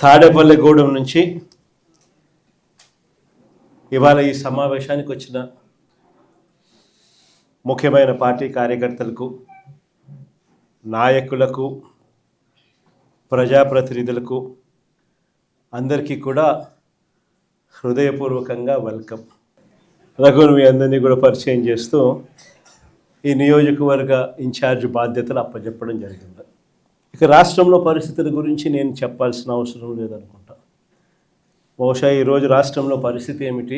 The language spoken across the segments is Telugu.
తాడేపల్లిగూడెం నుంచి ఇవాళ ఈ సమావేశానికి వచ్చిన ముఖ్యమైన పార్టీ కార్యకర్తలకు, నాయకులకు, ప్రజాప్రతినిధులకు అందరికీ కూడా హృదయపూర్వకంగా వెల్కమ్. రఘుని మీ అందరినీ కూడా పరిచయం చేస్తూ ఈ నియోజకవర్గ ఇన్ఛార్జ్ బాధ్యతలు అప్పచెప్పడం జరిగింది. ఇక రాష్ట్రంలో పరిస్థితుల గురించి నేను చెప్పాల్సిన అవసరం లేదనుకుంటా. బహుశా ఈరోజు రాష్ట్రంలో పరిస్థితి ఏమిటి,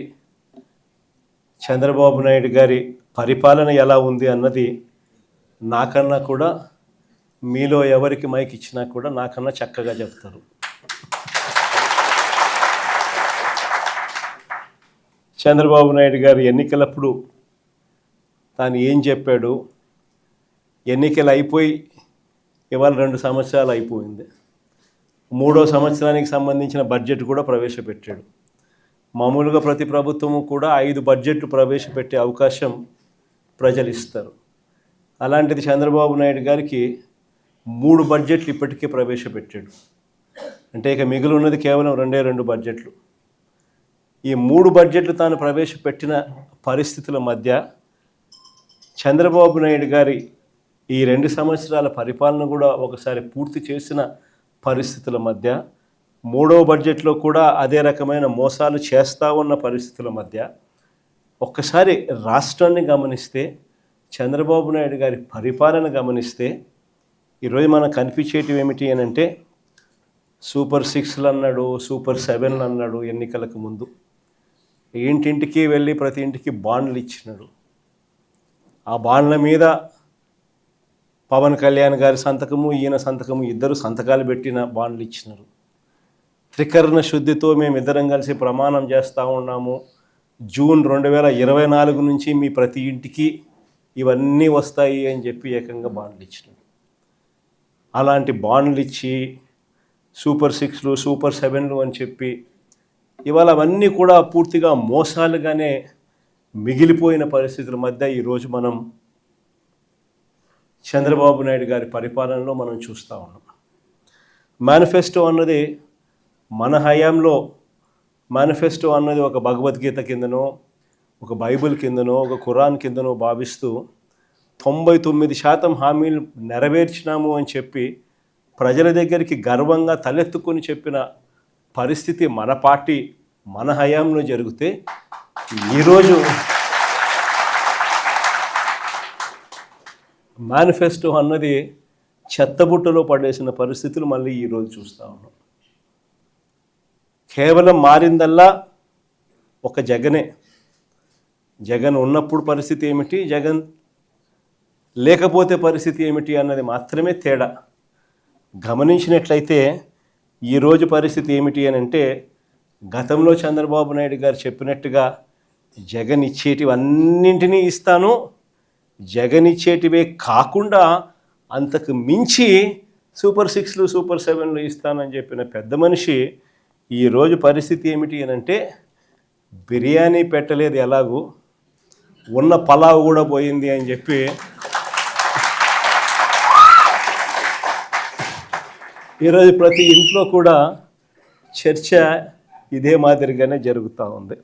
చంద్రబాబు నాయుడు గారి పరిపాలన ఎలా ఉంది అన్నది నాకన్నా కూడా, మీలో ఎవరికి మైక్ ఇచ్చినా కూడా నాకన్నా చక్కగా చెప్తారు. చంద్రబాబు నాయుడు గారు ఎన్నికలప్పుడు తాను ఏం చెప్పాడు, ఎన్నికలు అయిపోయి ఇవాళ 2 సంవత్సరాలు అయిపోయింది. 3వ సంవత్సరానికి సంబంధించిన బడ్జెట్ కూడా ప్రవేశపెట్టాడు. మామూలుగా ప్రతి ప్రభుత్వము కూడా 5 బడ్జెట్లు ప్రవేశపెట్టే అవకాశం ప్రజలు ఇస్తారు. అలాంటిది చంద్రబాబు నాయుడు గారికి 3 బడ్జెట్లు ఇప్పటికే ప్రవేశపెట్టాడు. అంటే ఇక మిగిలి ఉన్నది కేవలం 2 బడ్జెట్లు. ఈ 3 బడ్జెట్లు తాను ప్రవేశపెట్టిన పరిస్థితుల మధ్య చంద్రబాబు నాయుడు గారి ఈ 2 సంవత్సరాల పరిపాలన కూడా ఒకసారి పూర్తి చేసిన పరిస్థితుల మధ్య, 3వ బడ్జెట్లో కూడా అదే రకమైన మోసాలు చేస్తూ ఉన్న పరిస్థితుల మధ్య ఒక్కసారి రాష్ట్రాన్ని గమనిస్తే, చంద్రబాబు నాయుడు గారి పరిపాలన గమనిస్తే ఈరోజు మనకు కనిపించేటివి ఏమిటి అని అంటే, సూపర్ 6లు అన్నాడు, సూపర్ 7లు అన్నాడు. ఎన్నికలకు ముందు ఇంటింటికి వెళ్ళి ప్రతి ఇంటికి బాండ్లు ఇచ్చినాడు. ఆ బాండ్ల మీద పవన్ కళ్యాణ్ గారి సంతకము, ఈయన సంతకము, ఇద్దరు సంతకాలు పెట్టిన బాండ్లు ఇచ్చినారు. త్రికరణ శుద్ధితో మేమిద్దరం కలిసి ప్రమాణం చేస్తూ ఉన్నాము, జూన్ 2024 నుంచి మీ ప్రతి ఇంటికి ఇవన్నీ వస్తాయి అని చెప్పి ఏకంగా బాండ్లు ఇచ్చినాడు. అలాంటి బాండ్లు ఇచ్చి సూపర్ 6లు, సూపర్ 7లు అని చెప్పి ఇవాళ అవన్నీ కూడా పూర్తిగా మోసాలుగానే మిగిలిపోయిన పరిస్థితుల మధ్య ఈరోజు మనం చంద్రబాబు నాయుడు గారి పరిపాలనలో మనం చూస్తూ ఉన్నాం. మేనిఫెస్టో అన్నది మన హయాంలో, మేనిఫెస్టో అన్నది ఒక భగవద్గీత కిందనో, ఒక బైబిల్ కిందనో, ఒక ఖురాన్ కిందనో భావిస్తూ 99% హామీలు నెరవేర్చినాము అని చెప్పి ప్రజల దగ్గరికి గర్వంగా తలెత్తుకొని చెప్పిన పరిస్థితి మన పార్టీ, మన హయాంలో జరిగితే, ఈరోజు మేనిఫెస్టో అన్నది చెత్తబుట్టలో పడేసిన పరిస్థితులు మళ్ళీ ఈరోజు చూస్తూ ఉన్నాం. కేవలం మారిందల్లా ఒక జగనే. జగన్ ఉన్నప్పుడు పరిస్థితి ఏమిటి, జగన్ లేకపోతే పరిస్థితి ఏమిటి అన్నది మాత్రమే తేడా. గమనించినట్లయితే ఈరోజు పరిస్థితి ఏమిటి అని అంటే, గతంలో చంద్రబాబు నాయుడు గారు చెప్పినట్టుగా జగన్ ఇచ్చేటివన్నింటినీ ఇస్తాను, జగన్ ఇచ్చేటివే కాకుండా అంతకు మించి సూపర్ 6లు, సూపర్ 7లు ఇస్తానని చెప్పిన పెద్ద మనిషి ఈరోజు పరిస్థితి ఏమిటి అని అంటే, బిర్యానీ పెట్టలేదు ఎలాగూ, ఉన్న పలావ్ కూడా పోయింది అని చెప్పి ఈరోజు ప్రతి ఇంట్లో కూడా చర్చ ఇదే మాదిరిగానే జరుగుతూ ఉంది.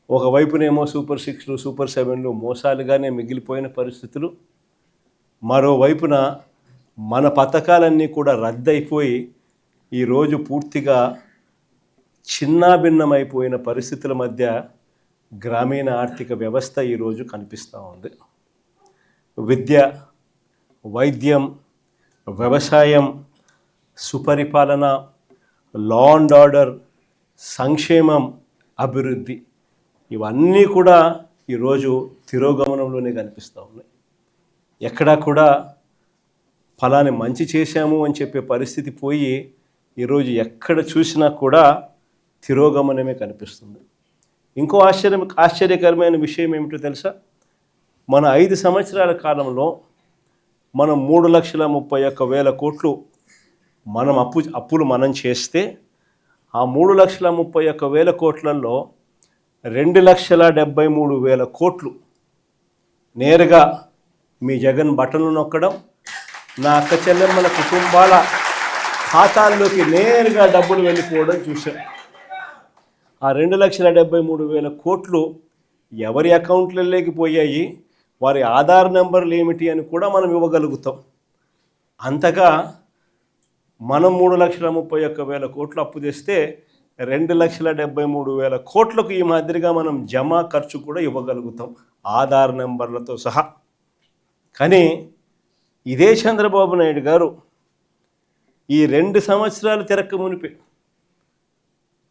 ఒకవైపునేమో సూపర్ 6లు, సూపర్ 7లు మోసాలుగానే మిగిలిపోయిన పరిస్థితులు, మరోవైపున మన పథకాలన్నీ కూడా రద్దయిపోయి ఈరోజు పూర్తిగా చిన్నాభిన్నమైపోయిన పరిస్థితుల మధ్య గ్రామీణ ఆర్థిక వ్యవస్థ ఈరోజు కనిపిస్తూ ఉంది. విద్య, వైద్యం, వ్యవసాయం, సుపరిపాలన, లా అండ్ ఆర్డర్, సంక్షేమం, అభివృద్ధి, ఇవన్నీ కూడా ఈరోజు తిరోగమనంలోనే కనిపిస్తూ ఉన్నాయి. ఎక్కడా కూడా ఫలాని మంచి చేశాము అని చెప్పే పరిస్థితి పోయి ఈరోజు ఎక్కడ చూసినా కూడా తిరోగమనమే కనిపిస్తుంది. ఇంకో ఆశ్చర్యకరమైన విషయం ఏమిటో తెలుసా, మన 5 సంవత్సరాల కాలంలో మనం 3,31,000 కోట్లు మనం అప్పులు మనం చేస్తే, ఆ 3,31,000 కోట్లలో 2,73,000 కోట్లు నేరుగా మీ జగన్ బటన్లు నొక్కడం, నా అక్క చెల్లెమ్మల కుటుంబాల ఖాతాల్లోకి నేరుగా డబ్బులు వెళ్ళిపోవడం చూశాం. ఆ 2,73,000 కోట్లు ఎవరి అకౌంట్లలోకి పోయాయి, వారి ఆధార్ నెంబర్లు ఏమిటి అని కూడా మనం ఇవ్వగలుగుతాం. అంతగా మనం 3,31,000 కోట్లు అప్పు తెస్తే 2,73,000 కోట్లకు ఈ మాదిరిగా మనం జమా ఖర్చు కూడా ఇవ్వగలుగుతాం ఆధార్ నెంబర్లతో సహా. కానీ ఇదే చంద్రబాబు నాయుడు గారు ఈ 2 సంవత్సరాలు తిరక్క మునిపి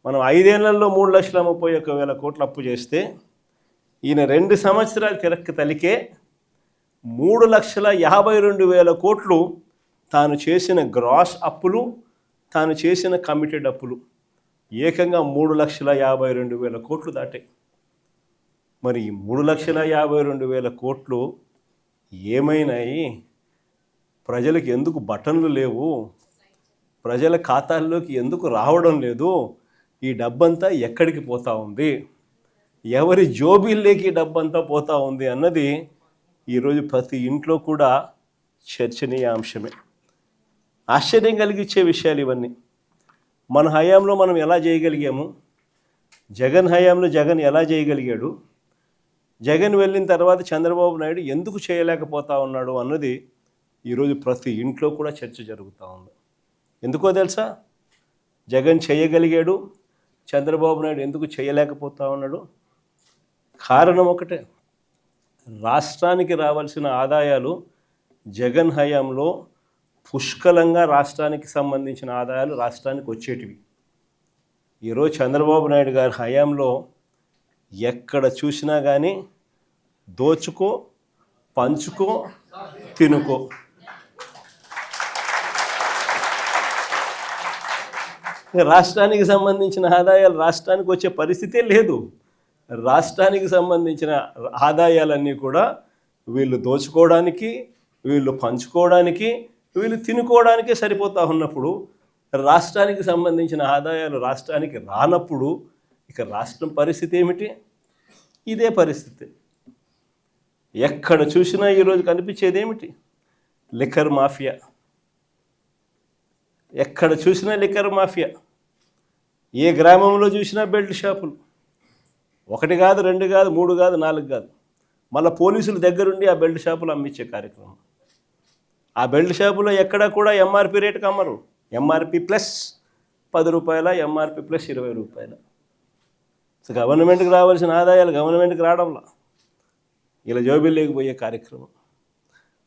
మనం 5 ఏళ్లలో 3,31,000 కోట్లు అప్పు చేస్తే ఈయన 2 సంవత్సరాలు తిరక్క తలికే 3,52,000 కోట్లు తాను చేసిన గ్రాస్ అప్పులు, తాను చేసిన కమిటెడ్ అప్పులు ఏకంగా 3,52,000 కోట్లు దాటాయి. మరి ఈ 3,52,000 కోట్లు ఏమైనాయి? ప్రజలకు ఎందుకు బటన్లు లేవు? ప్రజల ఖాతాల్లోకి ఎందుకు రావడం లేదు? ఈ డబ్బంతా ఎక్కడికి పోతా ఉంది? ఎవరి జోబీల్లోకి ఈ డబ్బంతా పోతా ఉంది అన్నది ఈరోజు ప్రతి ఇంట్లో కూడా చర్చనీయాంశమే. ఆశ్చర్యం కలిగించే విషయాలు ఇవన్నీ. మన హయాంలో మనం ఎలా చేయగలిగాము? జగన్ హయాంలో జగన్ ఎలా చేయగలిగాడు? జగన్ వెళ్ళిన తర్వాత చంద్రబాబు నాయుడు ఎందుకు చేయలేకపోతా ఉన్నాడు అన్నది ఈరోజు ప్రతి ఇంట్లో కూడా చర్చ జరుగుతూ ఉంది. ఎందుకో తెలుసా? జగన్ చేయగలిగాడు, చంద్రబాబు నాయుడు ఎందుకు చేయలేకపోతా ఉన్నాడు? కారణం ఒకటే, రాష్ట్రానికి రావాల్సిన ఆదాయాలు జగన్ హయాంలో పుష్కలంగా రాష్ట్రానికి సంబంధించిన ఆదాయాలు రాష్ట్రానికి వచ్చేటివి. ఈరోజు చంద్రబాబు నాయుడు గారి హయాంలో ఎక్కడ చూసినా కానీ దోచుకో, పంచుకో, తినుకో. రాష్ట్రానికి సంబంధించిన ఆదాయాలు రాష్ట్రానికి వచ్చే పరిస్థితే లేదు. రాష్ట్రానికి సంబంధించిన ఆదాయాలన్నీ కూడా వీళ్ళు దోచుకోవడానికి, వీళ్ళు పంచుకోవడానికి, వీళ్ళు తినుకోవడానికే సరిపోతూ ఉన్నప్పుడు రాష్ట్రానికి సంబంధించిన ఆదాయాలు రాష్ట్రానికి రానప్పుడు ఇక రాష్ట్రం పరిస్థితి ఏమిటి? ఇదే పరిస్థితి. ఎక్కడ చూసినా ఈరోజు కనిపించేది ఏమిటి? Liquor mafia. ఎక్కడ చూసినా లిక్కర్ మాఫియా. ఏ గ్రామంలో చూసినా బెల్ట్ షాపులు. 1 కాదు, 2 కాదు, 3 కాదు, 4 కాదు. మళ్ళీ పోలీసుల దగ్గరుండి ఆ బెల్ట్ షాపులు అమ్మించే కార్యక్రమం. ఆ బెల్ట్ షాపులో ఎక్కడా కూడా ఎంఆర్పి రేటుకి అమ్మరు. ఎంఆర్పి ప్లస్ 10 రూపాయల, ఎంఆర్పి ప్లస్ 20 రూపాయల. సో గవర్నమెంట్కి రావాల్సిన ఆదాయాలు గవర్నమెంట్కి రావడంలా ఇలా జోబీల్లోకి పోయే కార్యక్రమం.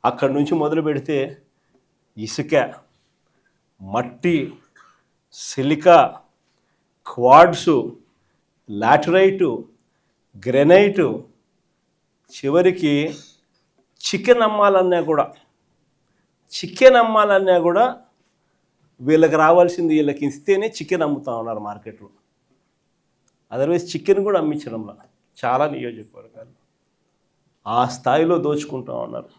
అక్కడి నుంచి మొదలు పెడితే ఇసుక, మట్టి, సిలికా, క్వాడ్సు, లాటరైటు, గ్రెనైటు, చివరికి చికెన్ అమ్మాలన్నా కూడా వీళ్ళకి రావాల్సింది వీళ్ళకి ఇస్తేనే చికెన్ అమ్ముతా ఉన్నారు మార్కెట్లో. అదర్వైజ్ చికెన్ కూడా అమ్మించడంలా చాలా నియోజకవర్గాలు ఆ స్థాయిలో దోచుకుంటూ ఉన్నారు.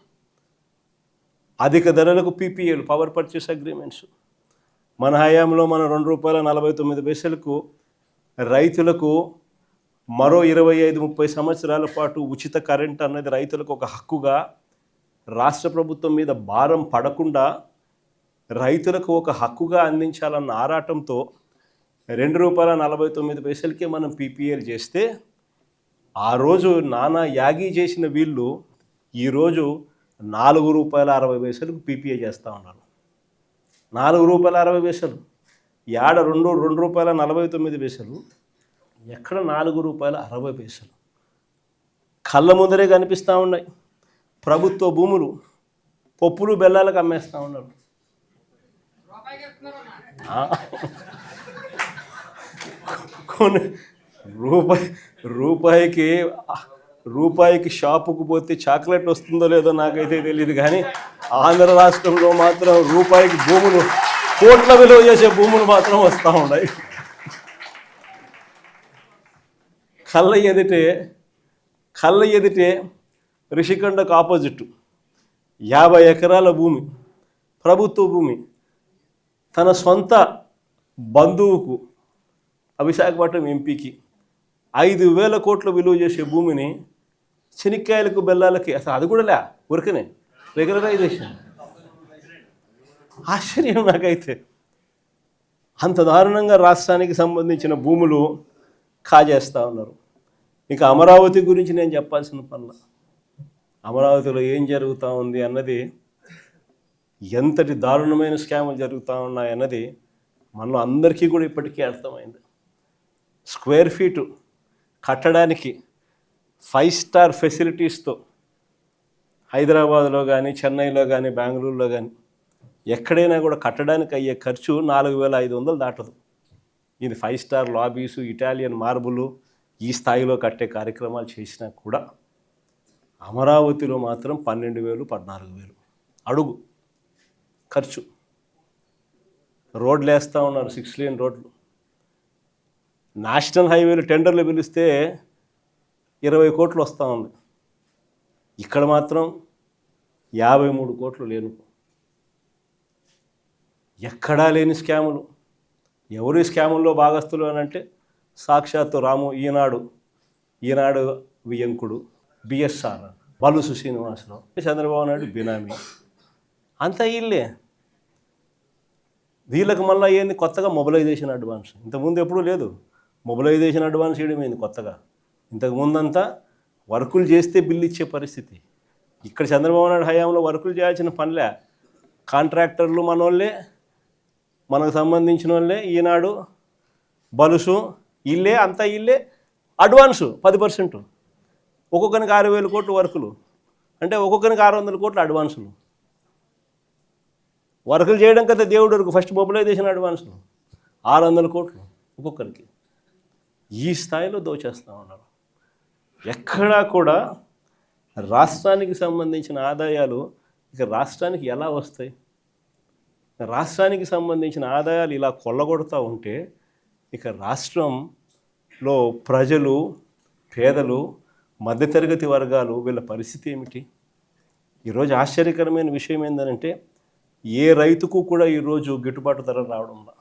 అధిక ధరలకు పీపీఏలు, పవర్ పర్చేస్ అగ్రిమెంట్స్. మన హయాంలో మన ₹2.49 రైతులకు మరో 25-30 సంవత్సరాల పాటు ఉచిత కరెంట్ అన్నది రైతులకు ఒక హక్కుగా, రాష్ట్ర ప్రభుత్వం మీద భారం పడకుండా రైతులకు ఒక హక్కుగా అందించాలన్న ఆరాటంతో ₹2.49 మనం పీపీఏలు చేస్తే ఆ రోజు నానా యాగి చేసిన వీళ్ళు ఈరోజు ₹4.60 పీపీఏ చేస్తూ ఉన్నారు. ₹4.60. ఏడ ₹2.49. ఎక్కడ ₹4.60. కళ్ళ ముందరే కనిపిస్తూ ఉన్నాయి. ప్రభుత్వ భూములు పప్పులు బెల్లాలకు అమ్మేస్తూ ఉన్నారు. కొన్ని రూపాయికి షాపుకు పోతే చాక్లెట్ వస్తుందో లేదో నాకైతే తెలియదు, కానీ ఆంధ్ర రాష్ట్రంలో మాత్రం రూపాయికి భూములు, కోట్ల విలువ చేసే భూములు మాత్రం వస్తూ ఉన్నాయి. కళ్ళ ఎదిటే రిషికొండకు ఆపోజిట్ 50 ఎకరాల భూమి, ప్రభుత్వ భూమి, తన సొంత బంధువుకు, విశాఖపట్నం ఎంపీకి 5,000 కోట్ల విలువ చేసే భూమిని శనిక్కాయలకు బెల్లాలకి, అసలు అది కూడా ఊరికనే రెగ్యులరైజేషన్. ఆశ్చర్యం నాకైతే. అంత దారుణంగా రాష్ట్రానికి సంబంధించిన భూములు కాజేస్తూ ఉన్నారు. ఇక అమరావతి గురించి నేను చెప్పాల్సిన పనుల, అమరావతిలో ఏం జరుగుతూ ఉంది అన్నది, ఎంతటి దారుణమైన స్కాములు జరుగుతూ ఉన్నాయన్నది మనలో అందరికీ కూడా ఇప్పటికీ అర్థమైంది. స్క్వేర్ ఫీటు కట్టడానికి 5 స్టార్ ఫెసిలిటీస్తో హైదరాబాద్లో కానీ, చెన్నైలో కానీ, బెంగళూరులో కానీ ఎక్కడైనా కూడా కట్టడానికి అయ్యే ఖర్చు 4,500 దాటదు. ఇది 5 స్టార్ లాబీసు, ఇటాలియన్ మార్బులు ఈ స్థాయిలో కట్టే కార్యక్రమాలు చేసినా కూడా అమరావతిలో మాత్రం 12,000, 14,000 అడుగు ఖర్చు. రోడ్లు వేస్తూ ఉన్నారు, 6 లేన్ రోడ్లు. నేషనల్ హైవేలు టెండర్లు పిలిస్తే 20 కోట్లు వస్తూ ఉంది. ఇక్కడ మాత్రం 53 కోట్లు లేను. ఎక్కడా లేని స్కాములు. ఎవరి స్కాముల్లో భాగస్తులు అని అంటే సాక్షాత్తు రాము, ఈనాడు వియంకుడు, బిఎస్ఆర్, బలుసు శ్రీనివాసరావు, చంద్రబాబు నాయుడు బినామీ, అంతా వీళ్ళే. వీళ్ళకి మళ్ళీ ఏంది కొత్తగా మొబిలైజేషన్ అడ్వాన్స్. ఇంతకుముందు ఎప్పుడూ లేదు మొబిలైజేషన్ అడ్వాన్స్ చేయడం ఏంది కొత్తగా. ఇంతకుముందంతా వర్కులు చేస్తే బిల్లు ఇచ్చే పరిస్థితి. ఇక్కడ చంద్రబాబు నాయుడు హయాంలో వర్కులు చేయాల్సిన పనిలే. కాంట్రాక్టర్లు మనోళ్ళే, మనకు సంబంధించిన వాళ్ళే, ఈనాడు, బలుసు ఇల్లే, అంతా ఇల్లే. అడ్వాన్సు 10%, ఒక్కొక్కరికి 6,000 కోట్లు వర్కులు అంటే ఒక్కొక్కరికి 600 కోట్లు అడ్వాన్సులు. వర్కులు చేయడం కదా దేవుడు వరకు ఫస్ట్ మొబిలైజేషన్ అడ్వాన్సులు 600 కోట్లు ఒక్కొక్కరికి. ఈ స్థాయిలో దోచేస్తూ ఉన్నారు. ఎక్కడా కూడా రాష్ట్రానికి సంబంధించిన ఆదాయాలు ఇక రాష్ట్రానికి ఎలా వస్తాయి? రాష్ట్రానికి సంబంధించిన ఆదాయాలు ఇలా కొల్లగొడుతూ ఉంటే ఇక రాష్ట్రంలో ప్రజలు, పేదలు, మధ్యతరగతి వర్గాలు వీళ్ళ పరిస్థితి ఏమిటి? ఈరోజు ఆశ్చర్యకరమైన విషయం ఏంటంటే ఏ రైతుకు కూడా ఈరోజు గిట్టుబాటు ధర రావడం లేదు.